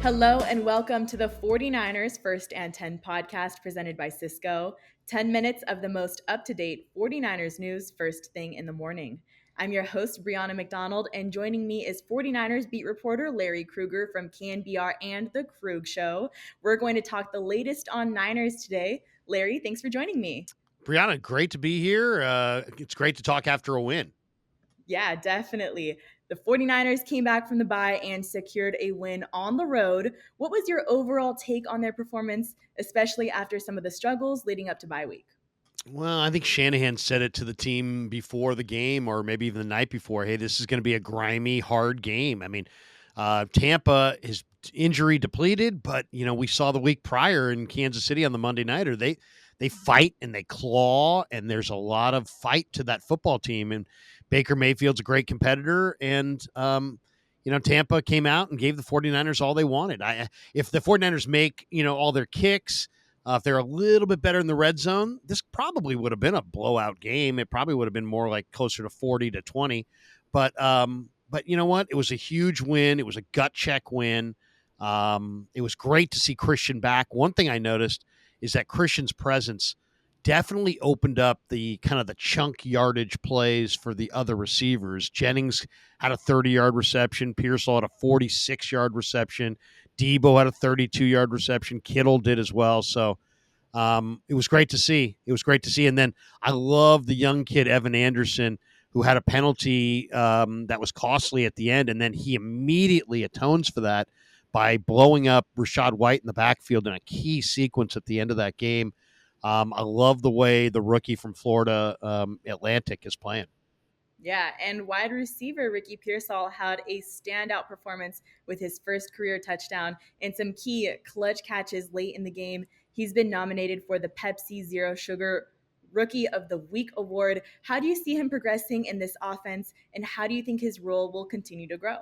Hello and welcome to the 49ers First and 10 podcast presented by Cisco. 10 minutes of the most up-to-date 49ers news first thing in the morning. I'm your host, Brianna McDonald, and joining me is 49ers beat reporter Larry Krueger from KNBR and The Krueg Show. We're going to talk the latest on Niners today. Larry, thanks for joining me. Brianna, great to be here. It's great to talk after a win. Yeah, definitely. The 49ers came back from the bye and secured a win on the road. What was your overall take on their performance, especially after some of the struggles leading up to bye week? Well, I think Shanahan said it to the team before the game or maybe even the night before. Hey, this is going to be a grimy, hard game. I mean, Tampa is injury depleted, but, we saw the week prior in Kansas City on the Monday Nighter, they fight and they claw, and there's a lot of fight to that football team. And Baker Mayfield's a great competitor, and Tampa came out and gave the 49ers all they wanted. If the 49ers make, all their kicks, if they're a little bit better in the red zone, this probably would have been a blowout game. It probably would have been more like closer to 40-20. But you know what? It was a huge win. It was a gut check win. It was great to see Christian back. One thing I noticed is that Christian's presence definitely opened up the kind of the chunk yardage plays for the other receivers. Jennings had a 30-yard reception. Pearsall had a 46-yard reception. Debo had a 32-yard reception. Kittle did as well. So it was great to see. And then I love the young kid, Evan Anderson, who had a penalty that was costly at the end, and then he immediately atones for that by blowing up Rachaad White in the backfield in a key sequence at the end of that game. I love the way the rookie from Florida Atlantic is playing. Yeah, and wide receiver Ricky Pearsall had a standout performance with his first career touchdown and some key clutch catches late in the game. He's been nominated for the Pepsi Zero Sugar Rookie of the Week award. How do you see him progressing in this offense, and how do you think his role will continue to grow?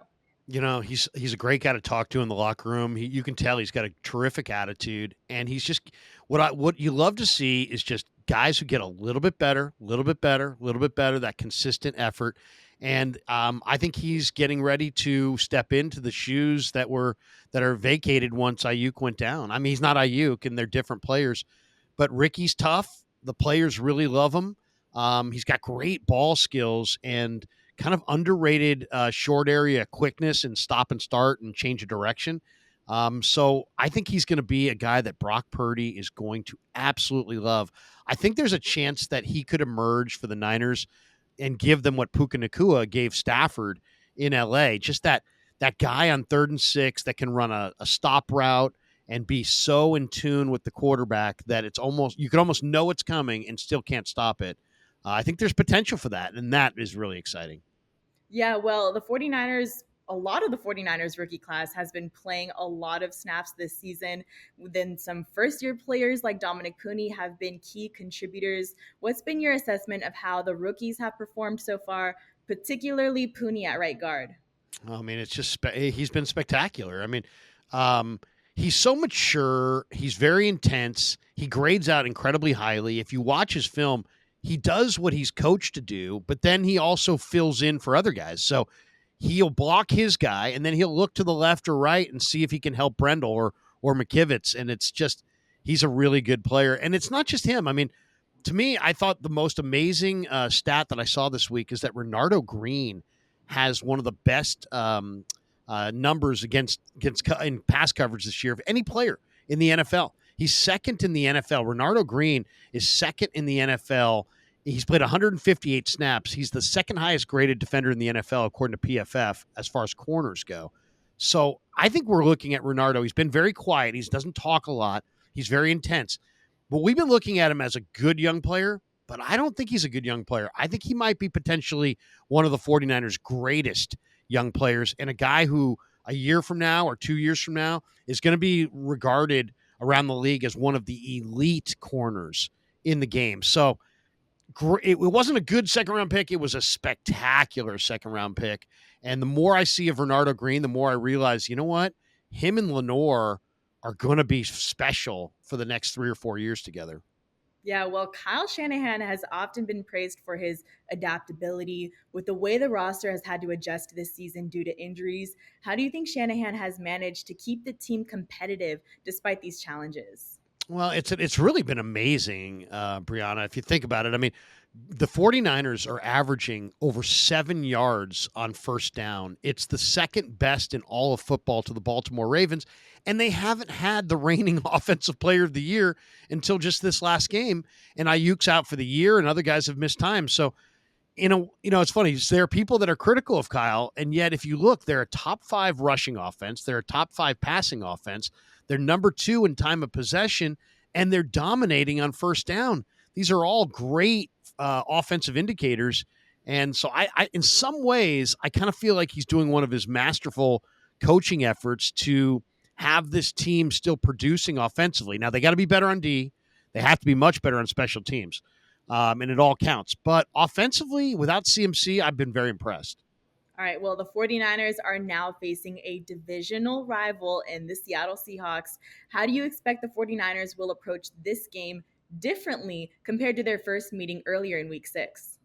He's a great guy to talk to in the locker room. You can tell he's got a terrific attitude, and he's just what you love to see is just guys who get a little bit better, that consistent effort. And I think he's getting ready to step into the shoes that are vacated once Ayuk went down. I mean, he's not Ayuk, and they're different players, but Ricky's tough. The players really love him. He's got great ball skills and kind of underrated short area quickness and stop and start and change of direction. So I think he's going to be a guy that Brock Purdy is going to absolutely love. I think there's a chance that he could emerge for the Niners and give them what Puka Nacua gave Stafford in LA. Just that guy on 3rd and 6 that can run a stop route and be so in tune with the quarterback that you could almost know it's coming and still can't stop it. I think there's potential for that, and that is really exciting. Yeah, well, a lot of the 49ers rookie class has been playing a lot of snaps this season. Then some first-year players like Dominick Puni have been key contributors. What's been your assessment of how the rookies have performed so far, particularly Puni at right guard? I mean, it's just he's been spectacular. I mean, he's so mature. He's very intense. He grades out incredibly highly. If you watch his film, he does what he's coached to do, but then he also fills in for other guys. So he'll block his guy, and then he'll look to the left or right and see if he can help Brendel or McKivitz. And it's just, he's a really good player. And it's not just him. I mean, to me, I thought the most amazing stat that I saw this week is that Renardo Green has one of the best numbers against in pass coverage this year of any player in the NFL. He's second in the NFL. Renardo Green is second in the NFL. He's played 158 snaps. He's the second highest graded defender in the NFL, according to PFF, as far as corners go. So I think we're looking at Renardo. He's been very quiet. He doesn't talk a lot. He's very intense. But we've been looking at him as a good young player, but I don't think he's a good young player. I think he might be potentially one of the 49ers' greatest young players, and a guy who a year from now or 2 years from now is going to be regarded around the league as one of the elite corners in the game. So it wasn't a good second-round pick. It was a spectacular second-round pick. And the more I see of Renardo Green, the more I realize, you know what? Him and Lenore are going to be special for the next 3 or 4 years together. Yeah, well, Kyle Shanahan has often been praised for his adaptability with the way the roster has had to adjust this season due to injuries. How do you think Shanahan has managed to keep the team competitive despite these challenges? Well, it's really been amazing, Brianna, if you think about it. I mean, the 49ers are averaging over 7 yards on first down. It's the second best in all of football to the Baltimore Ravens, and they haven't had the reigning offensive player of the year until just this last game, and Ayuk's out for the year and other guys have missed time. So, it's funny. There are people that are critical of Kyle, and yet if you look, they're a top 5 rushing offense, they're a top 5 passing offense, they're number 2 in time of possession, and they're dominating on first down. These are all great offensive indicators, and so in some ways, I kind of feel like he's doing one of his masterful coaching efforts to have this team still producing offensively. Now they got to be better on D. They have to be much better on special teams and it all counts. But offensively, without CMC, I've been very impressed. All right, well, the 49ers are now facing a divisional rival in the Seattle Seahawks. How do you expect the 49ers will approach this game differently compared to their first meeting earlier in week 6?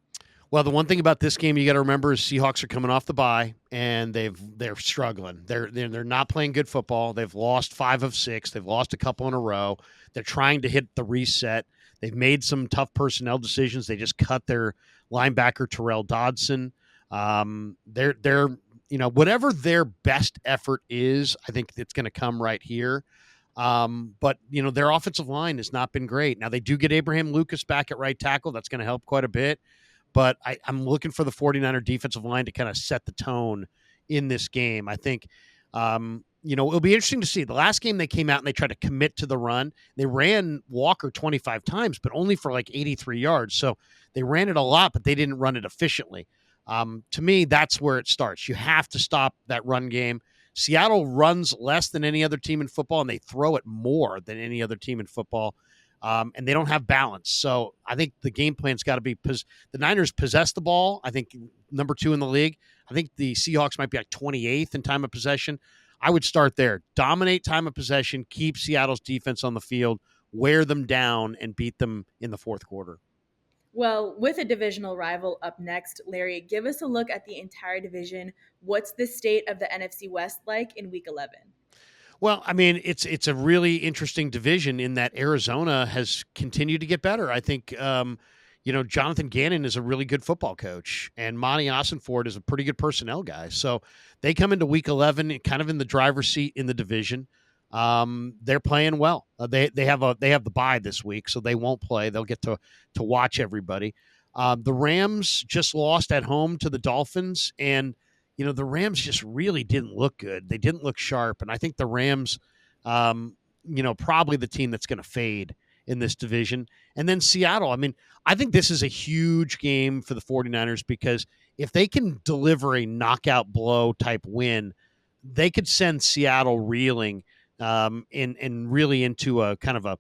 Well, the one thing about this game you got to remember is Seahawks are coming off the bye and they're struggling. They're not playing good football. They've lost 5 of 6. They've lost a couple in a row. They're trying to hit the reset. They've made some tough personnel decisions. They just cut their linebacker Terrell Dodson. They're whatever their best effort is, I think it's going to come right here. But their offensive line has not been great. Now they do get Abraham Lucas back at right tackle. That's going to help quite a bit. But I'm looking for the 49er defensive line to kind of set the tone in this game. I think, it'll be interesting to see. The last game they came out and they tried to commit to the run. They ran Walker 25 times, but only for like 83 yards. So they ran it a lot, but they didn't run it efficiently. To me, that's where it starts. You have to stop that run game. Seattle runs less than any other team in football, and they throw it more than any other team in football. And they don't have balance. So I think the game plan's got to be the Niners possess the ball. I think number 2 in the league. I think the Seahawks might be like 28th in time of possession. I would start there. Dominate time of possession, keep Seattle's defense on the field, wear them down, and beat them in the fourth quarter. Well, with a divisional rival up next, Larry, give us a look at the entire division. What's the state of the NFC West like in week 11? Well, I mean, it's a really interesting division in that Arizona has continued to get better. I think, Jonathan Gannon is a really good football coach, and Monty Ossenford is a pretty good personnel guy. So they come into Week 11 kind of in the driver's seat in the division. They're playing well. They have the bye this week, so they won't play. They'll get to watch everybody. The Rams just lost at home to the Dolphins, and the Rams just really didn't look good. They didn't look sharp. And I think the Rams, probably the team that's going to fade in this division. And then Seattle. I mean, I think this is a huge game for the 49ers because if they can deliver a knockout blow type win, they could send Seattle reeling and really into a kind of a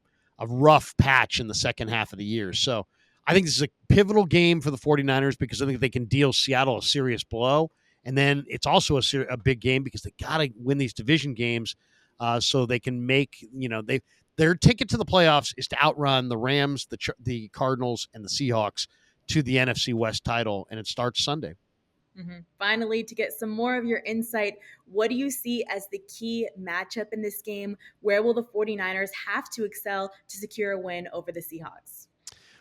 rough patch in the second half of the year. So I think this is a pivotal game for the 49ers because I think they can deal Seattle a serious blow. And then it's also a big game because they got to win these division games so they can make, their ticket to the playoffs is to outrun the Rams, the Cardinals, and the Seahawks to the NFC West title, and it starts Sunday. Mm-hmm. Finally, to get some more of your insight, what do you see as the key matchup in this game? Where will the 49ers have to excel to secure a win over the Seahawks?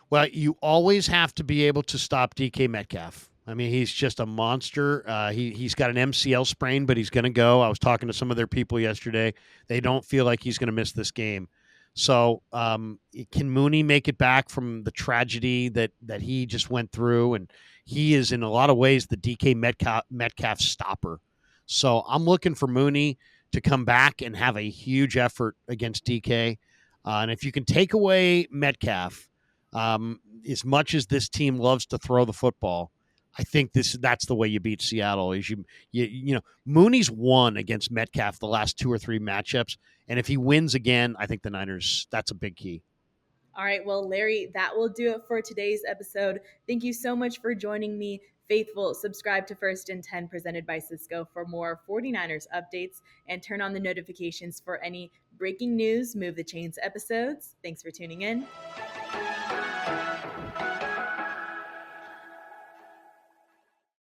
Well, you always have to be able to stop DK Metcalf. I mean, he's just a monster. He's got an MCL sprain, but he's going to go. I was talking to some of their people yesterday. They don't feel like he's going to miss this game. So can Mooney make it back from the tragedy that he just went through? And he is, in a lot of ways, the DK Metcalf stopper. So I'm looking for Mooney to come back and have a huge effort against DK. And if you can take away Metcalf, as much as this team loves to throw the football, I think that's the way you beat Seattle. Is Mooney's won against Metcalf the last 2 or 3 matchups, and if he wins again, I think the Niners. That's a big key. All right, well, Larry, that will do it for today's episode. Thank you so much for joining me. Faithful, subscribe to First and 10 presented by Cisco for more 49ers updates and turn on the notifications for any breaking news, Move the Chains episodes. Thanks for tuning in.